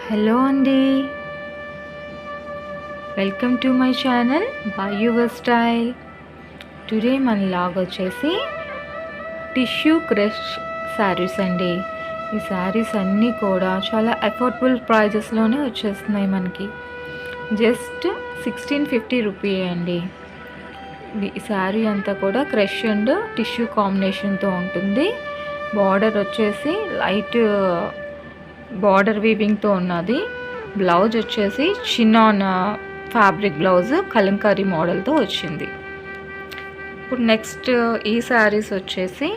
Hello అండి, welcome to my channel by your style. Today మన log వచ్చేసి tissue crush saris అండి. ఈ శారీస్ అన్నీ కూడా చాలా అఫోర్డబుల్ ప్రైజెస్లోనే వచ్చేస్తున్నాయి మనకి. జస్ట్ 1650 రూపీ అండి. ఈ శారీ అంతా కూడా క్రష్ అండ్ టిష్యూ కాంబినేషన్తో ఉంటుంది. బార్డర్ వచ్చేసి లైట్ బార్డర్ వీవింగ్తో ఉన్నది. బ్లౌజ్ వచ్చేసి చిన్నాన్ ఫ్యాబ్రిక్ బ్లౌజ్ కలంకారీ మోడల్తో వచ్చింది. ఇప్పుడు నెక్స్ట్ ఈ శారీస్ వచ్చేసి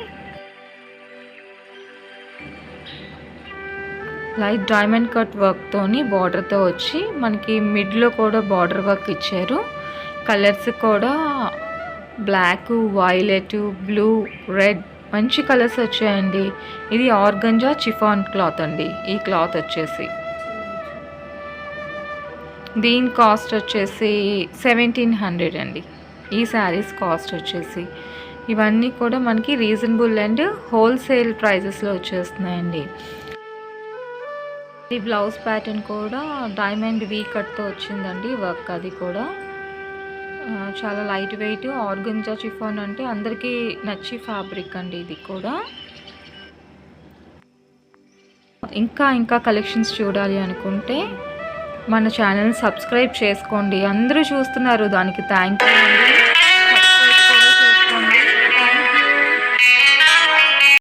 లైట్ డైమండ్ కట్ వర్క్తోని బార్డర్తో వచ్చి మనకి మిడ్లో కూడా బార్డర్ వర్క్ ఇచ్చారు. కలర్స్ కూడా బ్లాక్, వైలెట్, బ్లూ, రెడ్ మంచి కలర్స్ వచ్చాయండి. ఇది ఆర్గంజా చిఫాన్ క్లాత్ అండి. ఈ క్లాత్ వచ్చేసి దీని కాస్ట్ వచ్చేసి 1700 అండి. ఈ శారీస్ కాస్ట్ వచ్చేసి ఇవన్నీ కూడా మనకి రీజనబుల్ అండ్ హోల్సేల్ ప్రైజెస్లో వచ్చేస్తున్నాయండి. ఈ బ్లౌజ్ ప్యాటర్న్ కూడా డైమండ్ వీ కట్తో వచ్చిందండి వర్క్. అది కూడా చాలా లైట్ వెయిట్ ఆర్గంజా చిఫాన్ అంటే అందరికీ నచ్చి ఫ్యాబ్రిక్ అండి. ఇది కూడా ఇంకా కలెక్షన్స్ చూడాలి అనుకుంటే మన ఛానల్ సబ్స్క్రైబ్ చేసుకోండి. అందరూ చూస్తున్నారు, దానికి థ్యాంక్ యూ.